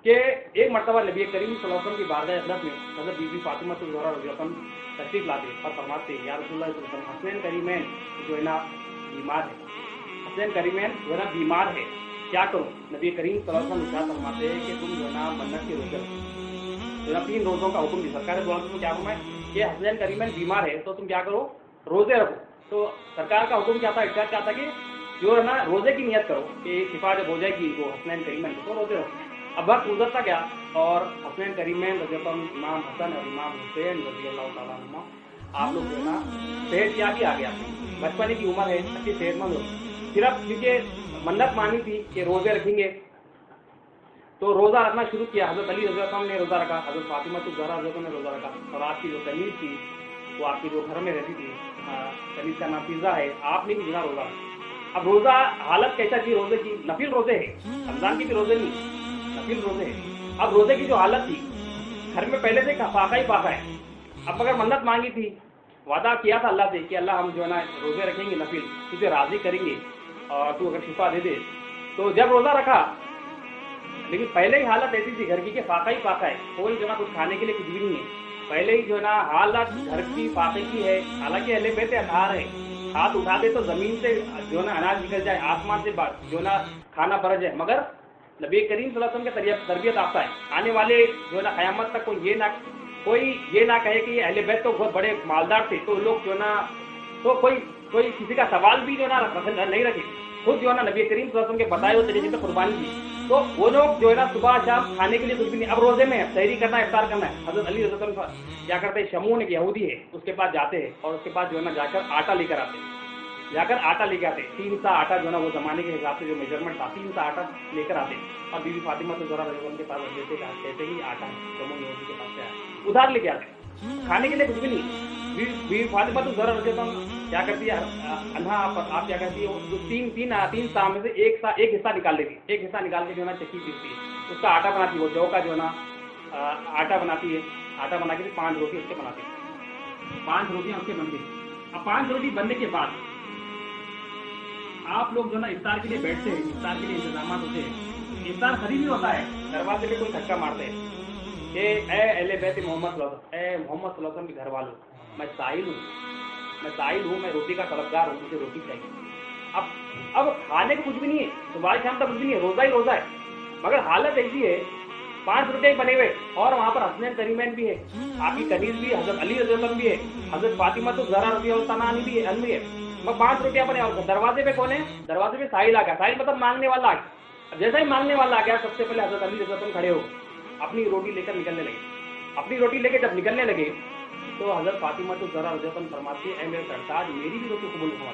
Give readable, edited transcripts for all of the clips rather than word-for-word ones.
کہ ایک مرتبہ نبی کریم صلی اللہ علیہ وسلم کی بارگاہ اقدس میں حضرت بی بی فاطمہ الزہرا رضی اللہ عنہا تشریف لاتے اور فرماتے یا رسول اللہ صلی اللہ علیہ وسلم حسنین کریمین جو ہے نا بیمار ہے، حسنین کریمین جو ہے نا بیمار ہے، کیا کروں؟ نبی کریم صلی اللہ علیہ وسلم فرماتے ہیں کہ تم جو ہے نا منت کے روزے رکھو، جو ہے نا 3 روزوں کا حکم دی سرکار نے کیا فرمایا کہ حسنین کریمین بیمار ہے تو تم کیا کرو؟ روزے رکھو۔ تو سرکار کا حکم کیا تھا، ارشاد کیا تھا کہ جو ہے نا روزے کی نیت کرو کہ شفا جب ہو جائے گی وہ حسنین کریمین تو روزے رکھو۔ اب وقت گزرتا گیا اور حسنین کریمین رضی اللہ عنہ امام حسن اور امام حسین رضی اللہ تعالیٰ عنہ آپ لوگ جو ہے نا صحت یابی آ گیا، بچپنے کی عمر ہے، اچھی صحت مند ہو، صرف کیونکہ منت مانی تھی کہ روزے رکھیں گے تو روزہ رکھنا شروع کیا۔ حضرت علی رضی اللہ عنہ نے روزہ رکھا، حضرت فاطمہ الزہرا رضی اللہ عنہ نے روزہ رکھا، اور آپ کی جو کنیز تھی وہ آپ کی جو گھر میں رہتی تھی، کنیز کا نام فضہ ہے، آپ نے بھی جو روزہ رکھا۔ اب روزہ حالت کیسا تھی روزے کی؟ نفل روزے ہے، رمضان کی بھی روزے نہیں، نفل روزے ہیں۔ اب روزے کی جو حالت تھی، گھر میں پہلے سے فاقہ ہی فاقہ ہے، اب اگر منت مانگی تھی، وعدہ کیا تھا اللہ سے کہ اللہ ہم جو ہے نا روزے رکھیں گے نفل، تجھے راضی کریں گے اور تو اگر شفا دے دے، تو جب روزہ رکھا لیکن پہلے ہی حالت ایسی تھی گھر کی کہ فاقہ ہی فاقہ ہے، کوئی جو ہے نا کچھ کھانے کے لیے کچھ بھی نہیں ہے، پہلے ہی جو ہے نا حالت گھر کی فاقے کی ہے، حالانکہ اہل بیت اطہار ہے، ہاتھ اٹھا دے تو زمین سے جو ہے نا اناج نکل جائے، آسمان سے جو ہے نا کھانا برس جائے، مگر نبی کریم صلی اللہ علیہ وسلم کا تربیت آتا ہے، آنے والے جو ہے نا قیامت تک کوئی یہ نہ کہے کہ یہ اہل بیت تو بہت بڑے مالدار تھے تو لوگ جو ہے نا تو کوئی کسی کا سوال بھی جو ہے نا نہیں رکھے، خود جو ہے نا نبی کریم صلی اللہ علیہ وسلم کے بتائے ہوئے طریقے سے قربانی کی، تو وہ لوگ جو ہے نا صبح شام کھانے کے لیے کچھ بھی نہیں، اب روزے میں سحری کرنا ہے، افطار کرنا ہے۔ حضرت علی رضی اللہ عنہ کیا کرتے ہیں، شمون ایک یہودی ہے اس کے پاس جاتے ہیں اور اس کے پاس جو ہے نا جا کر آٹا لے کر آتے ہیں، 3 سا آٹا جو ہے نا وہ زمانے کے حساب سے جو میجرمنٹ تھا 3 سا آٹا لے کر آتے اور بی بی فاطمہ الزہرا رضی اللہ عنہا کے پاس دیتے کہتے ہی آٹا ہے، شمون یہودی کے پاس سے آیا، ادھار لے کے آتے کھانے کے لیے کچھ بھی نہیں۔ بی بی فاطمہ الزہرا رضی اللہ عنہا کیا کرتی ہے، انہا آپ کیا کرتی ہے، 3 سا میں سے ایک حصہ نکال لیتی ہے، ایک حصہ نکال کے جو ہے نا چکی پیستی ہے، اس کا آٹا بناتی ہے، وہ جو کا جو ہے نا آٹا بناتی ہے، آٹا بنا کے 5 روٹی اس کے بناتی ہے، 5 روٹیاں اس کے بنتی ہیں۔ اب 5 روٹی بننے کے بعد آپ لوگ جو ہے نا افطار کے لیے بیٹھتے ہیں، افطار کے لیے انتظامات ہوتے ہیں، افطار خرید بھی ہوتا ہے، دروازے پہ کوئی دھکا مارتے ہیں کہ اے اہل بیت محمد صلی اللہ علیہ وسلم، اے محمد صلی اللہ علیہ وسلم کے گھر والوں، میں سائل ہوں، میں روٹی کا طلبگار ہوں، مجھے روٹی چاہیے۔ اب کھانے کو کچھ بھی نہیں ہے، صبح شام تک کچھ بھی نہیں ہے، روزہ ہی روزہ ہے، مگر حالت ایسی ہے 5 روٹے بنے ہوئے اور وہاں پر حسنین کریمین بھی ہے، آپ کی کنیز بھی ہے، حضرت علی رضی اللہ عنہ بھی ہے، حضرت فاطمہ الزہرا رضی اللہ عنہا بھی ہے، 5 روٹیاں بنے اور دروازے پہ کون ہے، دروازے پہ ساحل آ گیا، ساحل مطلب مانگنے والا آ گیا۔ جیسا ہی مانگنے والا آ گیا سب سے پہلے حضرت علی رضی اللہ عنہ کھڑے ہو اپنی روٹی لے کر نکلنے لگے، اپنی روٹی لے کے جب نکلنے لگے تو حضرت فاطمہ الزہرا رضی اللہ عنہا فرماتی ہے اے میرے سرتاج میری بھی روٹی قبول فرما،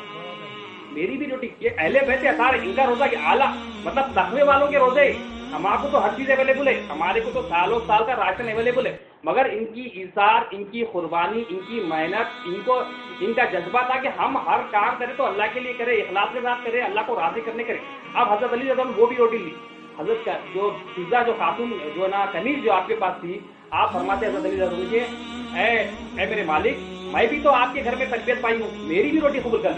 میری بھی روٹی، یہ اہل بیت اطہار ان کا روزہ کہ اعلیٰ مطلب تقوی والوں کے روزے، ہمارے کو تو ہر چیز اویلیبل ہے، ہمارے کو تو سالوں سال کا راشن اویلیبل ہے، مگر ان کی ایثار، ان کی قربانی، ان کی محنت، ان کا جذبہ تھا کہ ہم ہر کام کریں تو اللہ کے لیے کریں، اخلاص کے ساتھ کریں، اللہ کو راضی کرنے کریں۔ اب حضرت علی رضی اللہ عنہ وہ بھی روٹی لی، حضرت کا جو فضہ جو خاتون جو ہے نا کنیز جو آپ کے پاس تھی، آپ فرماتے حضرت علی رضی اللہ عنہ اے میرے مالک، میں بھی تو آپ کے گھر میں تربیت پائی ہوں، میری بھی روٹی قبول کر،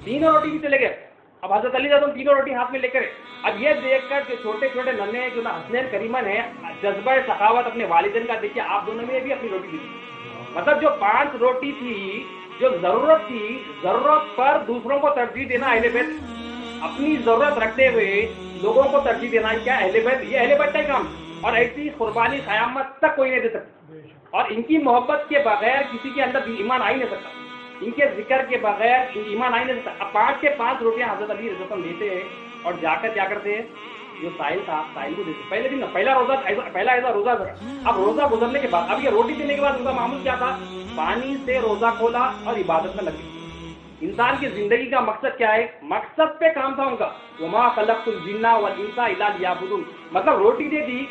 3 روٹی بھی چلے گئے۔ اب حضرت علی رضی اللہ عنہ 3 روٹی ہاتھ میں لے کر، اب یہ دیکھ کر کہ چھوٹے چھوٹے ننھے جو نا حسنین کریمین ہیں، جذبہ سخاوت اپنے والدین کا دیکھیے، آپ دونوں نے بھی اپنی روٹی دی، مطلب جو 5 روٹی تھی، جو ضرورت تھی، ضرورت پر دوسروں کو ترجیح دینا، اہل بیت اپنی ضرورت رکھتے ہوئے لوگوں کو ترجیح دینا، کیا اہل بیت، یہ اہل بیت کا کام، اور ایسی قربانی قیامت تک کوئی نہیں دے سکتا، اور ان کی محبت کے بغیر کسی کے اندر ایمان آ ہی نہیں سکتا، ان کے ذکر کے بغیر ایمان آ ہی نہیں سکتا۔ اب 5 کے 5 روٹیاں حضرت علی رضی اللہ عنہ لیتے ہیں اور جا کر کیا کرتے ہیں، جو ساحل تھا ساحل کو دیتے، پہلے دن پہلا ایسا روزہ تھا، اب روزہ گزرنے کے بعد اب یہ روٹی دینے کے بعد ان کا معمول کیا تھا، پانی سے روزہ کھولا اور عبادت میں لگے۔ انسان کی زندگی کا مقصد کیا ہے، مقصد پہ کام تھا ان کا، وما خلقت الجن والانس الا لیعبدون، مطلب روٹی دے دی،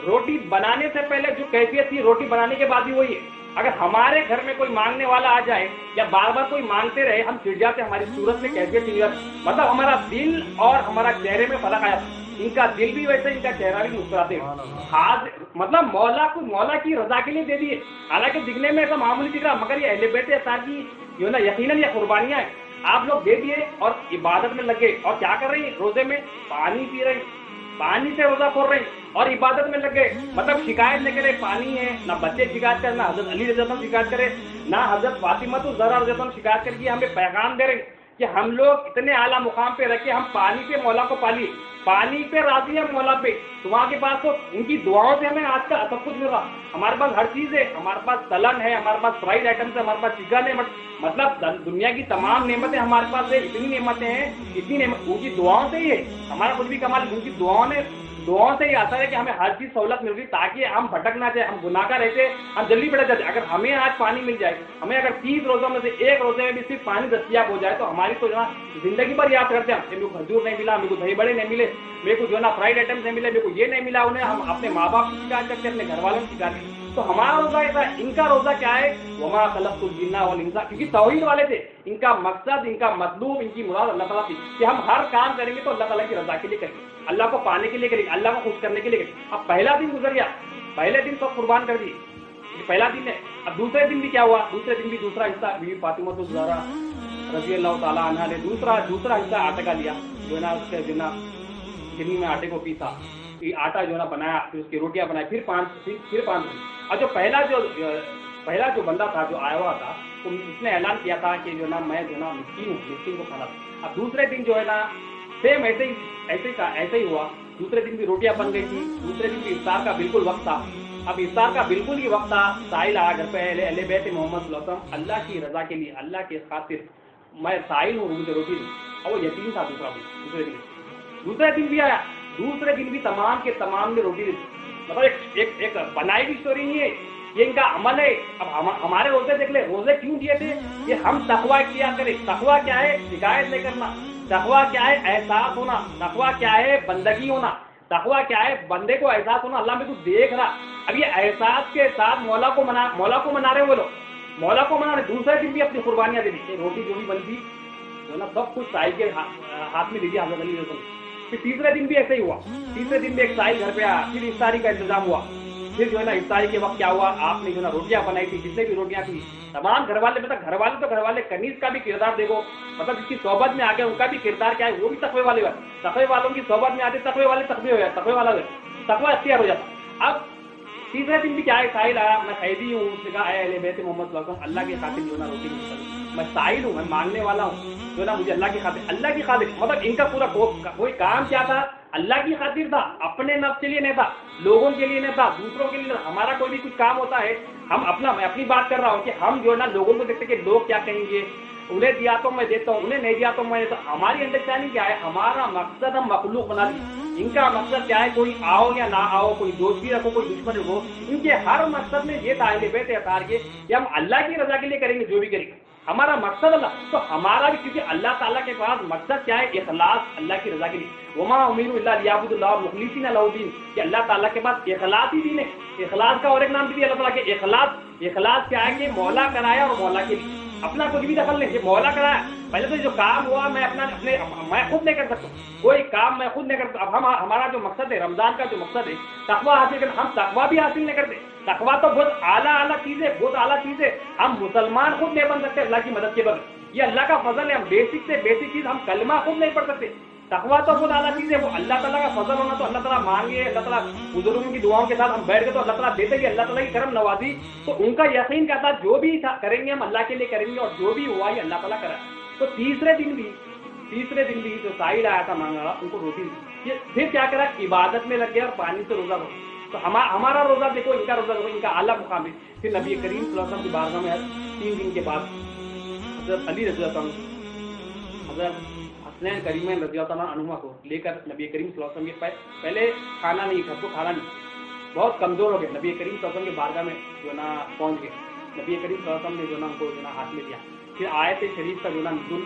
روٹی بنانے سے پہلے جو کیفیت تھی روٹی بنانے کے بعد بھی وہی ہے۔ اگر ہمارے گھر میں کوئی مانگنے والا آ جائے یا بار بار کوئی مانگتے رہے، ہم چڑ جاتے، ہماری صورت میں کیفیت نہیں آتی، مطلب ہمارا دل اور ہمارا چہرے میں فرق آیا، ان کا دل بھی ویسے، ان کا چہرہ بھی مسکراتے ہیں، مطلب مولا کی رضا کے لیے دے دیے، حالانکہ دکھنے میں ایسا معمولی دکھ رہا، مگر یہ اہل بیت اطہار کی جو ہے نا یقیناً یہ قربانیاں ہیں، آپ لوگ دے دیے اور عبادت میں لگے، اور کیا کر رہی ہیں، روزے میں پانی پی رہے ہیں، پانی سے روزہ کھول رہے ہیں اور عبادت میں لگ گئے، مطلب شکایت نہیں کرے پانی ہے، نہ بچے شکایت کرے، نہ حضرت علی رضی اللہ عنہ شکایت کرے، نہ حضرت فاطمہ الزہرا رضی اللہ عنہ شکایت کر کے ہمیں پیغام دے رہے کہ ہم لوگ اتنے اعلیٰ مقام پہ رکھے، ہم پانی سے مولا کو پالیے، پانی پہ راضی ہے مولا پہ، تو وہاں کے پاس تو ان کی دعاؤں سے ہمیں آج کا سب کچھ مل رہا، ہمارے پاس ہر چیز ہے، ہمارے پاس سلن ہے، ہمارے پاس فرائڈ آئٹمس ہے، ہمارے پاس چکن ہے، مطلب دنیا کی تمام نعمتیں ہمارے پاس ہے، اتنی نعمتیں ہیں، اتنی نعمت ان کی دعاؤں سے ہی ہے، ہمارا کچھ بھی کمال ان کی دعاؤں سے ہی آتا ہے کہ ہمیں ہر چیز سہولت مل رہی تاکہ ہم بھٹک نہ جائے، ہم گناہ گار رہتے ہم جلدی بڑھ جاتے، اگر ہمیں آج پانی مل جائے، ہمیں اگر 30 روزوں میں سے ایک روزے میں بھی صرف پانی دستیاب ہو جائے تو ہماری تو جو ہے زندگی بھر یاد کرتے ہیں میرے کو کھجور نہیں ملا، میرے کو دہی بڑے نہیں ملے، میرے کو جو ہے نا فرائڈ آئٹمس نہیں ملے، میرے کو یہ نہیں ملا، انہیں ہم اپنے ماں باپ کی شکایت کرتے ہیں، اپنے گھر والوں کی شکایت کرتے ہیں، تو ہمارا روزہ ایسا ہے، ان کا روزہ کیا ہے، وما خلقت الجن والانس، کیونکہ توحید والے تھے، ان کا مقصد، ان کا مطلوب، ان کی مراد اللہ تعالیٰ تھی کہ ہم ہر کام کریں گے تو اللہ تعالیٰ کی رضا کے لیے کریں گے، اللہ کو پانے کے لیے کریں گے، اللہ کو خوش کرنے کے لیے کریں گے۔ اب پہلا دن گزر گیا، پہلے دن تو قربان کر دی، پہلا دن ہے، اب دوسرے دن بھی کیا ہوا، دوسرے دن بھی دوسرا حصہ بی بی فاطمہ الزہرا رضی اللہ تعالیٰ عنہا نے دوسرا حصہ آٹے کا لیا، جو ہے نا اس کے جو ہے نا چنی میں آٹے کو پیسا، آٹا جو ہے نا بنایا، پھر اس کی روٹیاں بنائی، پھر پانچ دن، اور جو پہلا جو بندہ تھا جو آیا ہوا تھا تو اس نے اعلان کیا تھا کہ جو ہے نا میں جو ہے نا مسکین ہوں، مسکین کو کھانا تھا۔ اب دوسرے دن جو ہے نا سیم ایسے ہی ہوا، دوسرے دن بھی روٹیاں بن گئی تھی، دوسرے دن بھی افطار کا بالکل وقت تھا، اب افطار کا بالکل ہی وقت تھا، سائل آیا گھر پہ، اہل بیت محمد صلی اللہ علیہ وسلم، اللہ کی رضا کے لیے، اللہ کے خاطر میں سائل ہوں، مجھے روٹی دوں، اور وہ یتیم تھا دوسرے دن بھی آیا، دوسرے دن بھی تمام کے تمام نے روٹی دی، مطلب ایک بنائی ہوئی اسٹوری نہیں ہے، یہ ان کا عمل ہے۔ اب ہمارے روزے دیکھ لیں، روزے کیوں دیے تھے، یہ ہم تقویٰ اختیار کریں، تقویٰ کیا ہے، شکایت نہیں کرنا، تقویٰ کیا ہے، احساس ہونا، تقویٰ کیا ہے، بندگی ہونا، تقویٰ کیا ہے، بندے کو احساس ہونا اللہ میں کچھ دیکھ رہا، اب یہ احساس کے ساتھ مولا کو منا رہے ہیں وہ لوگ، مولا کو منا رہے، دوسرے دن بھی اپنی قربانیاں دے دی، روٹی جو بھی بنتی جو ہے نا سب کچھ سائل کے ہاتھ میں دے دیا حضرت علی رضی اللہ عنہ۔ پھر تیسرے دن بھی ایسے ہی ہوا، تیسرے دن بھی ایک سائل گھر پہ آیا، پھر افطاری کا انتظام ہوا، پھر جو ہے نا افطاری کے وقت کیا ہوا، آپ نے جو ہے نا روٹیاں بنائی تھی، جتنے بھی روٹیاں تھی تمام گھر والے، مطلب گھر والے کنیز کا بھی کردار دیکھو، مطلب جس کی صحبت میں آ گئے ان کا بھی کردار کیا ہے، وہ بھی تقوی والے ہوئے، تقوی والوں کی صحبت میں آتے تقوی والے تقوی ہو جاتے، تقوی والا تقوی اختیار ہو جاتا۔ اب تیسرے دن بھی کیا ہے، سائل آیا، میں قیدی ہوں، اس نے کہا اے اہل بیت محمد صلی اللہ علیہ وسلم، اللہ کی خاطر جو ہے نا روٹی نہیں کروں، میں سائل ہوں، میں مانگنے والا ہوں، جو ہے نا مجھے اللہ کی خاطر، مطلب ان کا پورا کوئی کام کیا تھا، اللہ کی خاطر تھا، اپنے نفس کے لیے نہیں تھا، لوگوں کے لیے نہیں تھا، دوسروں کے لیے۔ ہمارا کوئی بھی کچھ کام ہوتا ہے، میں اپنی بات کر رہا ہوں کہ ہم جو ہے نا لوگوں کو دیکھتے کہ لوگ کیا کہیں گے، انہیں دیا تو میں دیتا ہوں، انہیں نہیں دیا تو میں دیتا ہوں۔ ہماری انڈرسٹینڈنگ کیا ہے، ہمارا مقصد ہم مخلوق بنا دی، ان کا مقصد کیا ہے، کوئی آؤ یا نہ آؤ، کوئی دوستی رکھو، کوئی دشمن رکھو، ان کے ہر مقصد میں یہ تھا اہل بیت اطہار کے کہ ہم اللہ کی رضا کے لیے کریں گے، جو بھی کریں گے ہمارا مقصد اللہ، تو ہمارا بھی کیونکہ اللہ تعالیٰ کے پاس مقصد کیا ہے، اخلاص، اللہ کی رضا کے لیے، وما امروا الا لیعبدوا اللہ مخلصین لہ الدین، کہ اللہ تعالیٰ کے پاس اخلاص ہی دین ہے۔ اخلاص کا اور ایک نام بھی اللہ تعالیٰ کے اخلاص کیا ہے کہ مولا کرایا اور مولا کے لیے، اپنا کچھ بھی دخل نہیں، یہ مولا کرایا، پہلے تو جو کام ہوا میں خود نہیں کر سکتا، کوئی کام میں خود نہیں کرتا۔ اب ہمارا جو مقصد ہے، رمضان کا جو مقصد ہے تقویٰ حاصل کرنا، ہم تقویٰ بھی حاصل نہیں کرتے، تقویٰ تو بہت اعلیٰ چیز ہے، بہت اعلیٰ چیز ہے، ہم مسلمان خود نہیں بن سکتے اللہ کی مدد کے بغیر، یہ اللہ کا فضل ہے، ہم بیسک سے بیسک چیز ہم کلمہ خود نہیں پڑھ سکتے، تقویٰ تو بہت اعلیٰ چیز ہے، وہ اللہ تعالیٰ کا فضل ہونا، تو اللہ تعالیٰ مانگے، اللہ تعالیٰ بزرگوں کی دعاؤں کے ساتھ ہم بیٹھ گئے تو اللہ تعالیٰ دیتے ہی، اللہ تعالیٰ کی کرم نوازی، تو ان کا یقین کا ساتھ جو بھی کریں گے ہم اللہ کے لیے کریں گے، اور جو بھی ہوا یہ اللہ تعالیٰ کرا۔ تو تیسرے دن بھی جو سائل آیا تھا مانگا رہا، ان کو روٹی دی، پھر کیا کرا، عبادت میں لگ گیا اور پانی سے روزہ رکھا۔ تو ہمارا روزہ دیکھو، ان کا روزہ دیکھو، ان کا اعلیٰ مقام ہے۔ پھر نبی کریم صلی اللہ علیہ وسلم کی بارگاہ میں 3 دن کے بعد حضرت علی رضی اللہ عنہ، حضرت حسنین کریمین رضی اللہ عنہما کو لے کر نبی کریم صلی اللہ علیہ وسلم کے پہلے کھانا نہیں، بہت کمزور ہو گئے، نبی کریم صلی اللہ علیہ وسلم کی بارگاہ میں جو ہے نا پہنچ گئے، نبی کریم صلی اللہ علیہ وسلم نے جو ہے نا ان کو جو ہے نا ہاتھ میں دیا، پھر آیت شریف کا جو ہے نا نزول،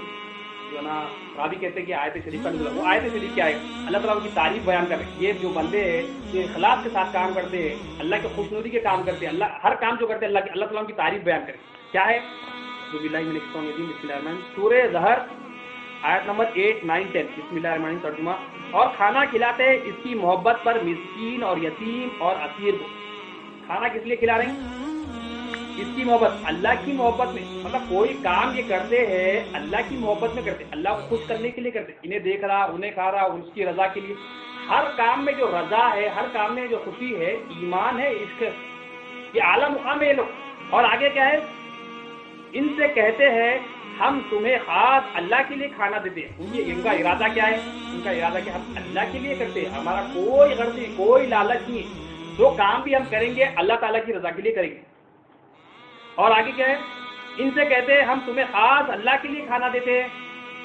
جو ہے نا راوی کہتے ہیں کہ آیت شریف کا نزول، وہ آیت شریف کیا ہے، اللہ تعالیٰ کی تعریف بیان کر رہے ہیں، یہ جو بندے ہیں یہ اخلاص کے ساتھ کام کرتے ہیں، اللہ کے خوشنودی کے کام کرتے ہیں، اللہ ہر کام جو کرتے ہیں اللہ تعالیٰ کی تعریف بیان کرے، کیا ہے، بسم اللہ الرحمن الرحیم، سورہ ظہر آیت نمبر 8، 9، 10، بسم اللہ الرحمن الرحیم ترجمہ، اور کھانا کھلاتے ہیں اس کی محبت پر مسکین اور یتیم اور اسیر کو۔ کھانا کس لیے کھلا رہے ہیں، اس کی محبت، اللہ کی محبت میں، مطلب کوئی کام یہ کرتے ہیں اللہ کی محبت میں کرتے ہیں، اللہ کو خوش کرنے کے لیے کرتے ہیں، انہیں دیکھ رہا، انہیں کھا رہا، اس کی رضا کے لیے، ہر کام میں جو رضا ہے، ہر کام میں جو خوشی ہے، ایمان ہے، عشق ہے، یہ اعلیٰ مقام ہے یہ لوگ۔ اور آگے کیا ہے؟ ان سے کہتے ہیں ہم تمہیں خاص اللہ کے لیے کھانا دیتے ہیں۔ ان کا ارادہ کیا ہے؟ ان کا ارادہ کہ ہم اللہ کے لیے کرتے ہیں، ہمارا کوئی غرض نہیں، کوئی لالچ نہیں، جو کام بھی ہم کریں گے اللہ تعالیٰ کی رضا کے لیے کریں گے۔ اور آگے کیا ہے؟ ان سے کہتے ہیں ہم تمہیں خاص اللہ کے لیے کھانا دیتے ہیں،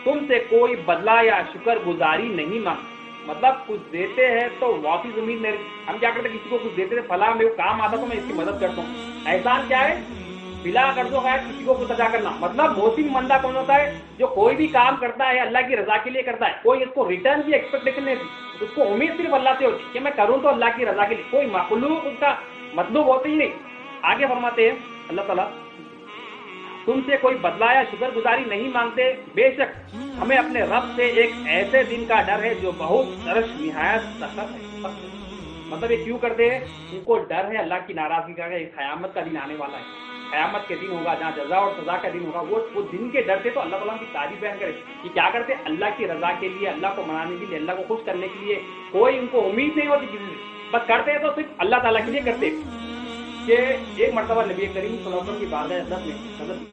تم سے کوئی بدلہ یا شکر گزاری نہیں مانگتے۔ مطلب کچھ دیتے ہیں تو واپس امید نہیں۔ ہم کیا کرتے ہیں؟ کسی کو کچھ دیتے تھے، فلاں میں وہ کام آتا تو میں اس کی مدد کرتا ہوں۔ احسان کیا ہے؟ بلا قرض و غیر کسی کو کچھ ادا کرنا۔ مطلب محسن بندہ کون ہوتا ہے؟ جو کوئی بھی کام کرتا ہے اللہ کی رضا کے لیے کرتا ہے، کوئی اس کو ریٹرن کی ایکسپیکٹیشن نہیں ہوتی، اس کو امید صرف اللہ سے ہوتی کہ میں کروں تو اللہ کی رضا کے لیے، کوئی مخلوق اس کا مطلوب ہوتی ہی نہیں۔ آگے فرماتے ہیں اللہ تعالیٰ تم سے کوئی بدلہ یا شکر گزاری نہیں مانگتے، بے شک ہمیں اپنے رب سے ایک ایسے دن کا ڈر ہے جو بہت سرش نہایت سخت ہے۔ مطلب یہ کیوں کرتے ہیں؟ ان کو ڈر ہے اللہ کی ناراضگی کا، ایک قیامت کا دن آنے والا ہے، قیامت کے دن ہوگا جہاں جزا اور سزا کا دن ہوگا، وہ دن کے ڈر سے تو اللہ تعالیٰ کی تعریف بیان کرے کہ کیا کرتے ہیں؟ اللہ کی رضا کے لیے، اللہ کو منانے کے لیے، اللہ کو خوش کرنے کے لیے، کوئی ان کو امید نہیں ہوتی کسی سے، بس کرتے ہیں تو صرف اللہ تعالیٰ کے لیے کرتے ہیں۔ کہ ایک مرتبہ نبی کریم صلی اللہ علیہ وسلم کی بارگاہ حضرت میں